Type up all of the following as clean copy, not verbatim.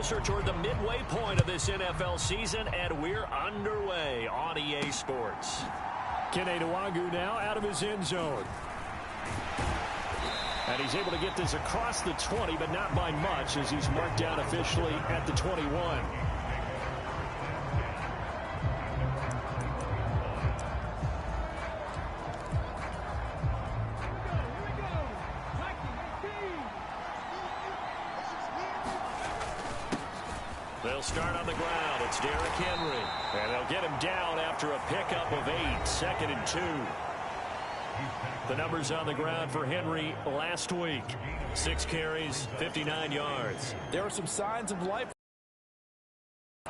closer toward the midway point of this NFL season, and we're underway on EA Sports. Kene Nwangu now out of his end zone. And he's able to get this across the 20, but not by much, as he's marked down officially at the 21. They'll start on the ground. It's Derrick Henry. And they'll get him down after a pickup of 8, 2nd and 2. The numbers on the ground for Henry last week. 6 carries, 59 yards. There were some signs of life.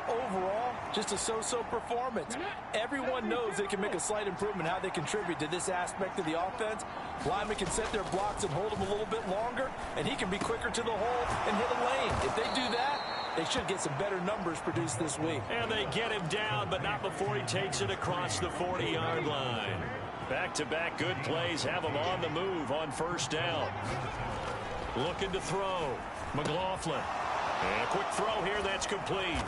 Overall, just a so-so performance. Everyone knows they can make a slight improvement how they contribute to this aspect of the offense. Linemen can set their blocks and hold them a little bit longer, and he can be quicker to the hole and hit a lane. If they do that, they should get some better numbers produced this week. And they get him down, but not before he takes it across the 40-yard line. Back-to-back good plays have him on the move on first down. Looking to throw. McLaughlin. And a quick throw here that's complete.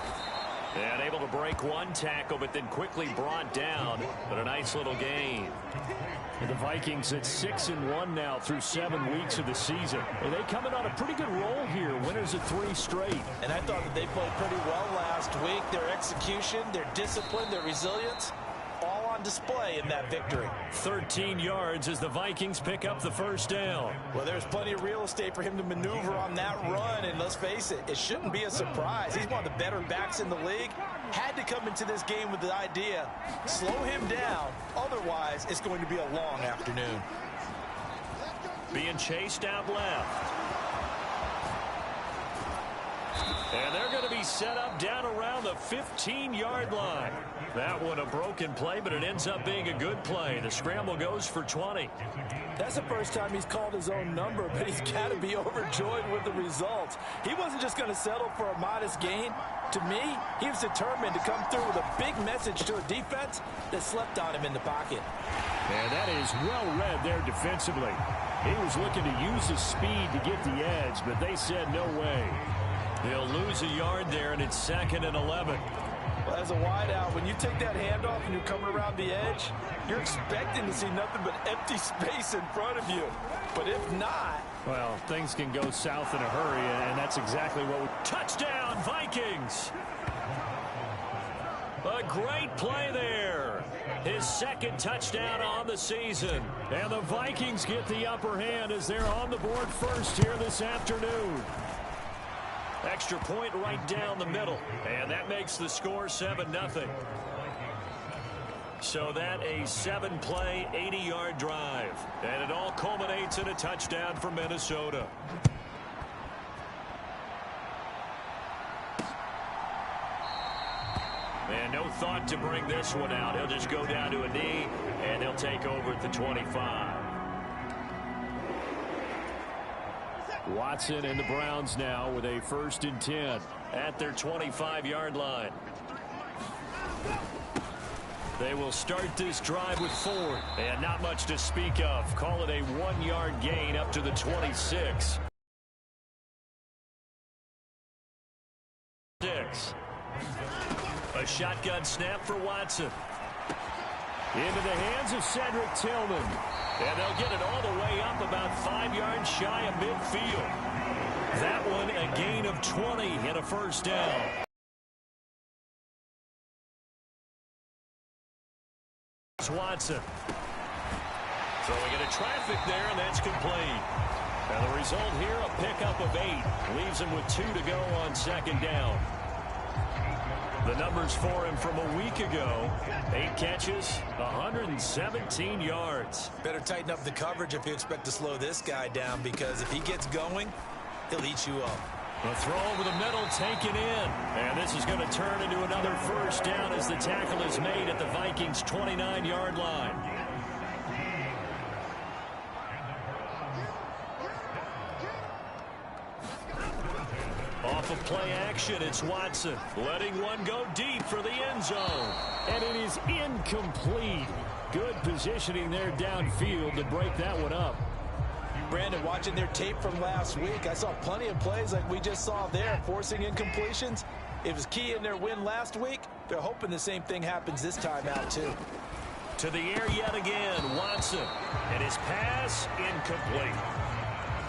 And able to break one tackle, but then quickly brought down. But a nice little gain. And the Vikings at 6-1 now through 7 weeks of the season. And they coming on a pretty good roll here. Winners of 3 straight. And I thought that they played pretty well last week. Their execution, their discipline, their resilience, all on display in that victory. 13 yards as the Vikings pick up the first down. Well, there's plenty of real estate for him to maneuver on that run, and let's face it, it shouldn't be a surprise. He's one of the better backs in the league. Had to come into this game with the idea, slow him down, otherwise it's going to be a long afternoon. Being chased out left. And they're going to be set up down around the 15-yard line. That one a broken play, but it ends up being a good play. The scramble goes for 20. That's the first time he's called his own number, but he's got to be overjoyed with the results. He wasn't just going to settle for a modest gain. To me, he was determined to come through with a big message to a defense that slept on him in the pocket. And that is well read there defensively. He was looking to use his speed to get the edge, but they said no way. They'll lose a yard there, and it's 2nd and 11. Well, as a wideout, when you take that handoff and you're coming around the edge, you're expecting to see nothing but empty space in front of you. But if not... well, things can go south in a hurry, and that's exactly what we... Touchdown, Vikings! A great play there. His 2nd touchdown on the season. And the Vikings get the upper hand as they're on the board first here this afternoon. Extra point right down the middle. And that makes the score 7-0. So that a 7-play, 80-yard drive. And it all culminates in a touchdown for Minnesota. And no thought to bring this one out. He'll just go down to a knee, and he'll take over at the 25. Watson and the Browns now with a 1st and 10 at their 25-yard line. They will start this drive with 4, and not much to speak of. Call it a 1-yard gain up to the 26. A shotgun snap for Watson. Into the hands of Cedric Tillman. And they'll get it all the way up about 5 yards shy of midfield. That one a gain of 20 and a first down. Watson. Throwing into traffic there, and that's complete. And the result here, a pickup of 8. Leaves him with 2 to go on 2nd down. The numbers for him from a week ago: 8 catches, 117 yards. Better tighten up the coverage if you expect to slow this guy down, because if he gets going, he'll eat you up. A throw over the middle taken in. And this is going to turn into another first down as the tackle is made at the Vikings' 29-yard line. Off of play action, it's Watson letting one go deep for the end zone. And it is incomplete. Good positioning there downfield to break that one up. Brandon, watching their tape from last week, I saw plenty of plays like we just saw there, forcing incompletions. It was key in their win last week. They're hoping the same thing happens this time out, too. To the air yet again, Watson. And his pass incomplete.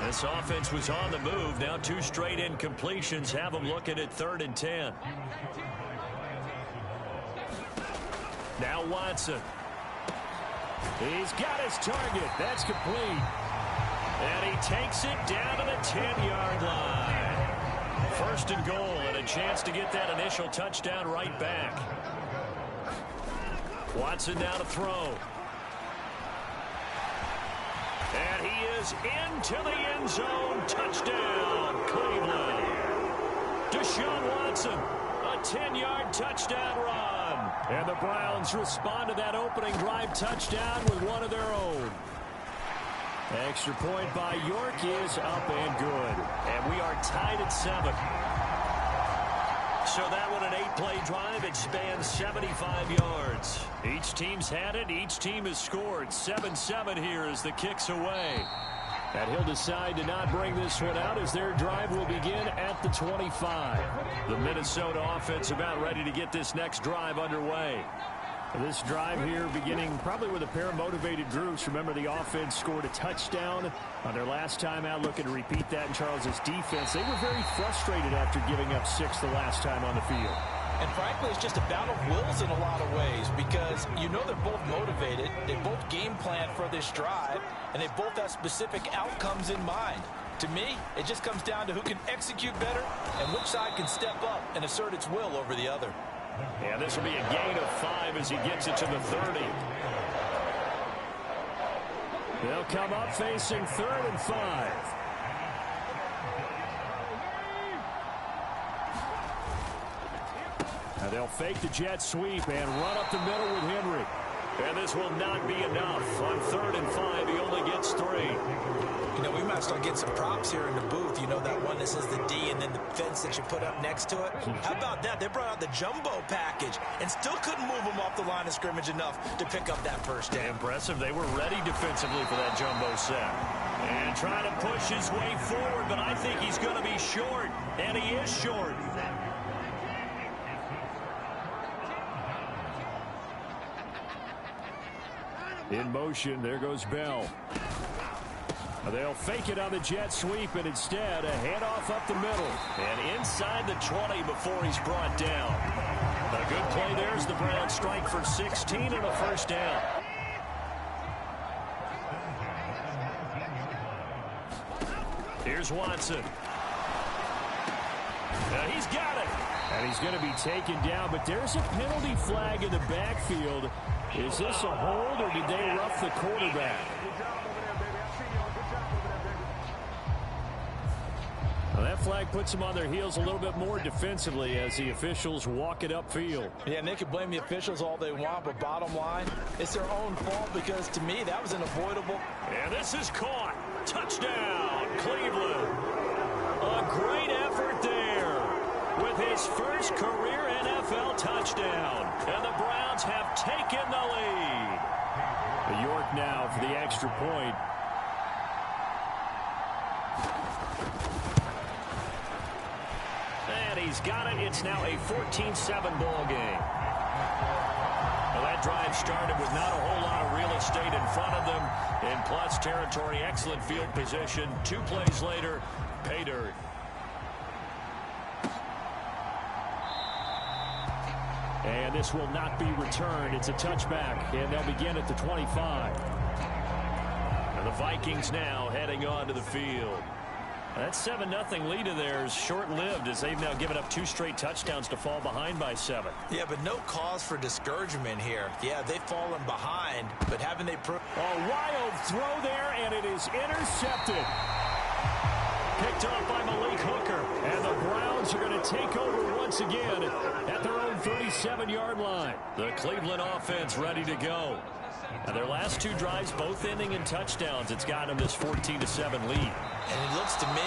This offense was on the move. Now 2 straight incompletions have them looking at 3rd and 10. Now Watson. He's got his target. That's complete. And he takes it down to the 10-yard line. 1st and goal and a chance to get that initial touchdown right back. Watson now to throw. And he is into the end zone. Touchdown, Cleveland. Deshaun Watson, a 10-yard touchdown run. And the Browns respond to that opening drive touchdown with one of their own. Extra point by York is up and good. And we are tied at 7. So that one, an 8-play drive. It spans 75 yards. Each team's had it. Each team has scored. 7-7 here as the kick's away. And he'll decide to not bring this one out as their drive will begin at the 25. The Minnesota offense about ready to get this next drive underway. This drive here beginning probably with a pair of motivated groups. Remember, the offense scored a touchdown on their last time out. Looking to repeat that in Charles's defense. They were very frustrated after giving up 6 the last time on the field. And frankly, it's just a battle of wills in a lot of ways because you know they're both motivated. They both game plan for this drive, and they both have specific outcomes in mind. To me, it just comes down to who can execute better and which side can step up and assert its will over the other. Yeah, this will be a gain of 5 as he gets it to the 30. They'll come up facing 3rd and 5. Now they'll fake the jet sweep and run up the middle with Henry. And this will not be enough. On 3rd and 5, he only gets 3. You know, we might start getting some props here in the booth. You know, that one that says the D and then the fence that you put up next to it. How about that? They brought out the jumbo package and still couldn't move them off the line of scrimmage enough to pick up that first down. Impressive. They were ready defensively for that jumbo set. And trying to push his way forward, but I think he's going to be short. And he is short. In motion, there goes Bell. They'll fake it on the jet sweep, and instead a handoff up the middle. And inside the 20 before he's brought down. A good play there as the Browns strike for 16 and a first down. Here's Watson. He's got it. And he's going to be taken down, but there's a penalty flag in the backfield. Is this a hold, or did they rough the quarterback? Well, that flag puts them on their heels a little bit more defensively as the officials walk it upfield. Yeah, and they can blame the officials all they want, but bottom line, it's their own fault because, to me, that was unavoidable. And this is caught. Touchdown, Cleveland. A great effort there with his first career NFL touchdown. And the Browns have taken the lead. York now for the extra point. And he's got it. It's now a 14-7 ball game. Well, that drive started with not a whole lot of real estate in front of them. In plus territory, excellent field position. 2 plays later, pay dirt. And this will not be returned. It's a touchback, and they'll begin at the 25. And the Vikings now heading onto the field. That 7-0 lead of theirs short-lived as they've now given up 2 straight touchdowns to fall behind by 7. Yeah, but no cause for discouragement here. Yeah, they've fallen behind, but haven't they... A wild throw there, and it is intercepted. Picked off by Malik Hooker. And the Browns are going to take over once again at their own 37-yard line. The Cleveland offense ready to go. And their last 2 drives, both ending in touchdowns. It's got them this 14-7 lead. And it looks to me,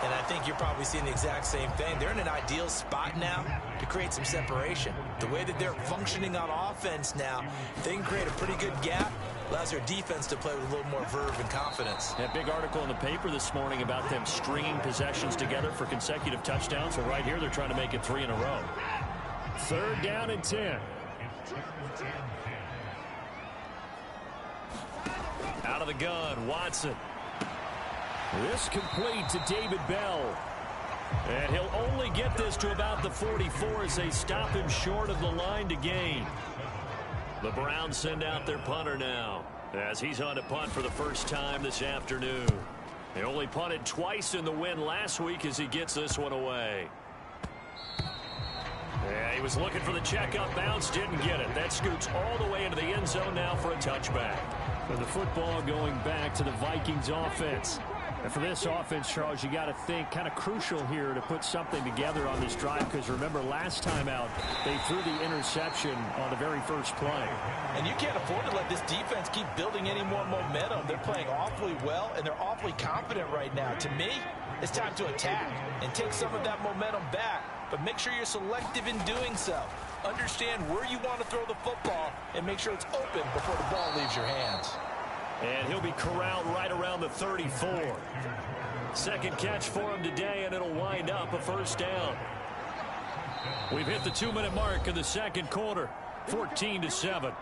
and I think you're probably seeing the exact same thing, they're in an ideal spot now to create some separation. The way that they're functioning on offense now, they can create a pretty good gap Allows their defense to play with a little more verve and confidence. That big article in the paper this morning about them stringing possessions together for consecutive touchdowns. Well, right here, they're trying to make it 3 in a row. 3rd down and 10. Out of the gun, Watson. This complete to David Bell. And he'll only get this to about the 44 as they stop him short of the line to gain. The Browns send out their punter now as he's on to punt for the first time this afternoon. He only punted twice in the win last week as he gets this one away. Yeah, he was looking for the checkup bounce, didn't get it. That scoots all the way into the end zone now for a touchback. And the football going back to the Vikings offense. And for this offense, Charles, you got to think kind of crucial here to put something together on this drive, because remember last time out they threw the interception on the very first play. And you can't afford to let this defense keep building any more momentum. They're playing awfully well, and they're awfully confident right now. To me, it's time to attack and take some of that momentum back, but make sure you're selective in doing so. Understand where you want to throw the football and make sure it's open before the ball leaves your hands. And he'll be corralled right around the 34. Second catch for him today, and it'll wind up a first down. We've hit the 2-minute mark in the second quarter, 14-7.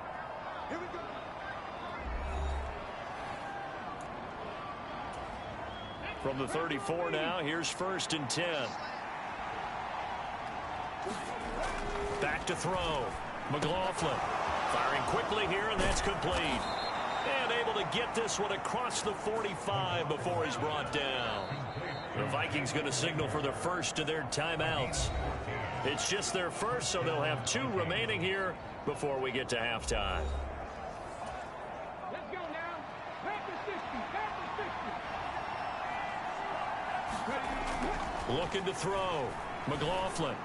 From the 34 now, here's 1st and 10. Back to throw. McLaughlin firing quickly here, and that's complete. And able to get this one across the 45 before he's brought down. The Vikings going to signal for their first of their timeouts. It's just their first, so they'll have 2 remaining here before we get to halftime. Let's go now. Back to 60. Looking to throw. McLaughlin.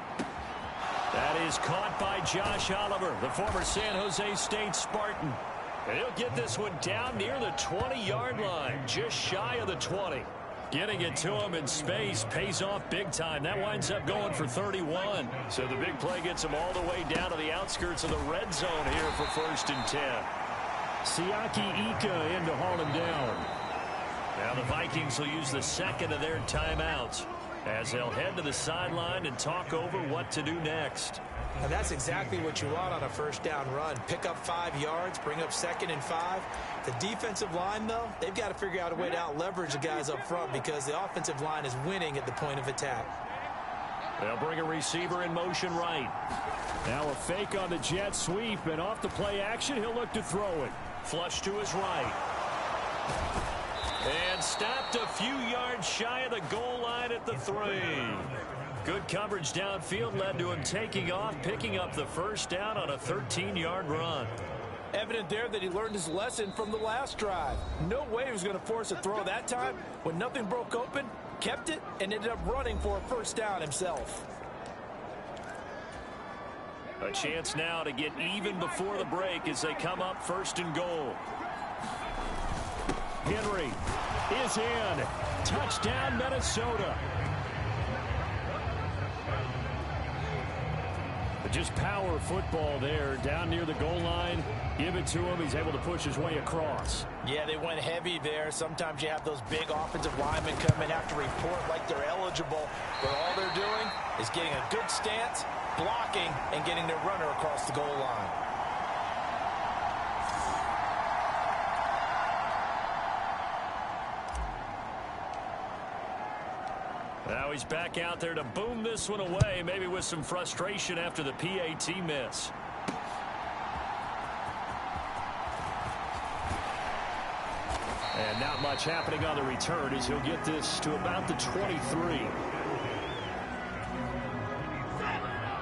That is caught by Josh Oliver, the former San Jose State Spartan. And he'll get this one down near the 20-yard line, just shy of the 20. Getting it to him in space pays off big time. That winds up going for 31. So the big play gets him all the way down to the outskirts of the red zone here for 1st and 10. Siaki Ika in to haul him down. Now the Vikings will use the second of their timeouts as they'll head to the sideline and talk over what to do next. And that's exactly what you want on a first down run. Pick up 5 yards, bring up 2nd and 5. The defensive line, though, they've got to figure out a way to out-leverage the guys up front because the offensive line is winning at the point of attack. They'll bring a receiver in motion right. Now a fake on the jet sweep, and off the play action, he'll look to throw it. Flush to his right. And stopped a few yards shy of the goal line at the 3. Good coverage downfield led to him taking off, picking up the first down on a 13-yard run. Evident there that he learned his lesson from the last drive. No way he was going to force a throw that time. When nothing broke open, kept it, and ended up running for a first down himself. A chance now to get even before the break as they come up 1st and goal. Henry is in. Touchdown, Minnesota. Just power football there down near the goal line. Give it to him. He's able to push his way across. Yeah, they went heavy there. Sometimes you have those big offensive linemen come in, have to report like they're eligible. But all they're doing is getting a good stance, blocking, and getting their runner across the goal line. Now he's back out there to boom this one away, maybe with some frustration after the PAT miss. And not much happening on the return as he'll get this to about the 23.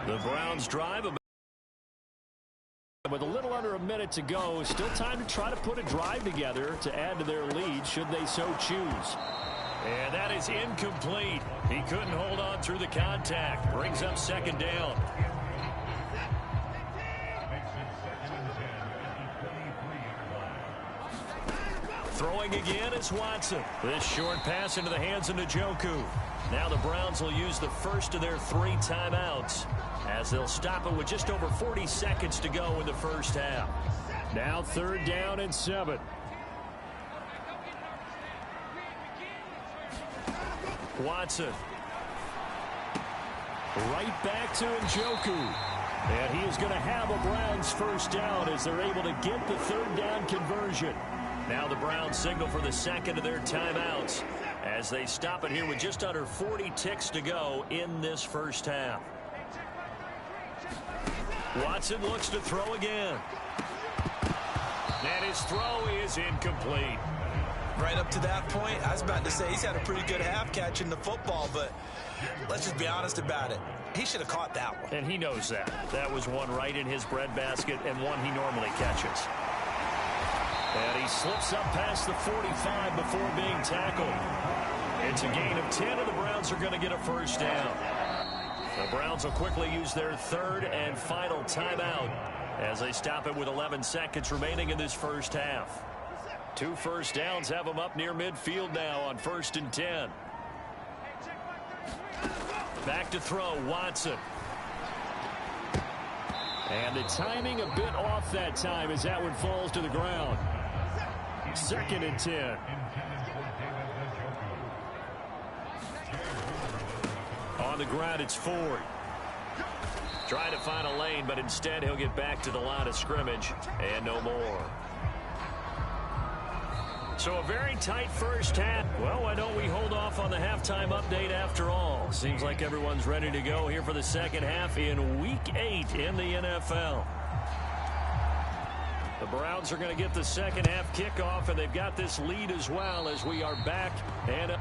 The Browns drive with a little under a minute to go. Still time to try to put a drive together to add to their lead should they so choose. And that is incomplete. He couldn't hold on through the contact. Brings up 2nd down. Throwing again is Watson. This short pass into the hands of Njoku. Now the Browns will use the first of their 3 timeouts as they'll stop it with just over 40 seconds to go in the first half. Now 3rd down and 7. Watson. Right back to Njoku. And he is going to have a Browns first down as they're able to get the 3rd down conversion. Now the Browns signal for the second of their timeouts as they stop it here with just under 40 ticks to go in this first half. Watson looks to throw again. And his throw is incomplete. Right up to that point, I was about to say he's had a pretty good half catching the football, but let's just be honest about it. He should have caught that one. And he knows that. That was one right in his breadbasket and one he normally catches. And he slips up past the 45 before being tackled. It's a gain of 10, and the Browns are going to get a first down. The Browns will quickly use their 3rd and final timeout as they stop it with 11 seconds remaining in this first half. 2 first downs have them up near midfield now on 1st and 10. Back to throw, Watson. And the timing a bit off that time as that one falls to the ground. 2nd and 10. On the ground, it's Ford. Trying to find a lane, but instead he'll get back to the line of scrimmage and no more. So a very tight first half. Well, why don't we hold off on the halftime update after all? Seems like everyone's ready to go here for the second half in Week 8 in the NFL. The Browns are going to get the second half kickoff, and they've got this lead as well as we are back and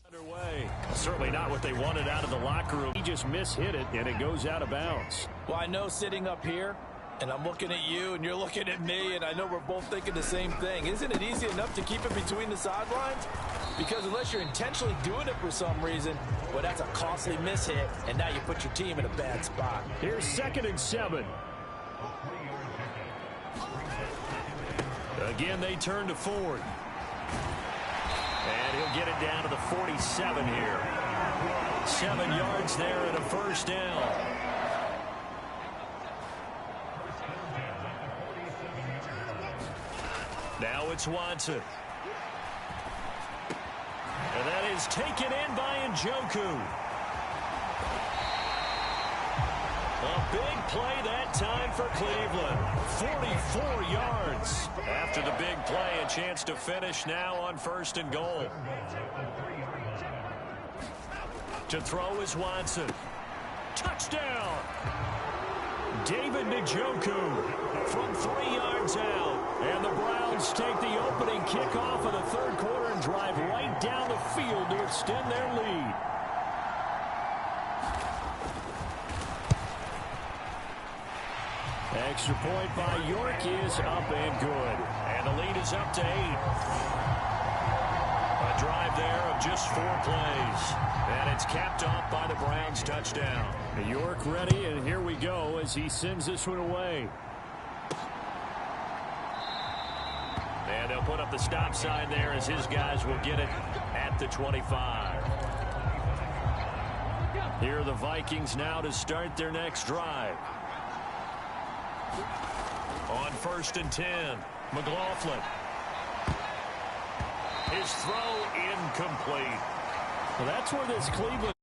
underway. Certainly not what they wanted out of the locker room. He just mishit it, and it goes out of bounds. Well, I know sitting up here, and I'm looking at you, and you're looking at me, and I know we're both thinking the same thing. Isn't it easy enough to keep it between the sidelines? Because unless you're intentionally doing it for some reason, well, that's a costly mishit, and now you put your team in a bad spot. Here's 2nd and 7. Again, they turn to Ford. And he'll get it down to the 47 here. 7 yards there and a first down. Now it's Watson. And that is taken in by Njoku. A big play that time for Cleveland. 44 yards. After the big play, a chance to finish now on 1st and goal. To throw is Watson. Touchdown! David Njoku from 3 yards out. And the Browns take the opening kickoff of the 3rd quarter and drive right down the field to extend their lead. Extra point by York is up and good. And the lead is up to 8. A drive there of just 4 plays. And it's capped off by the Browns touchdown. York ready, and here we go as he sends this one away. And they'll put up the stop sign there as his guys will get it at the 25. Here are the Vikings now to start their next drive. On 1st and 10, McLaughlin. His throw incomplete. Well, that's where this Cleveland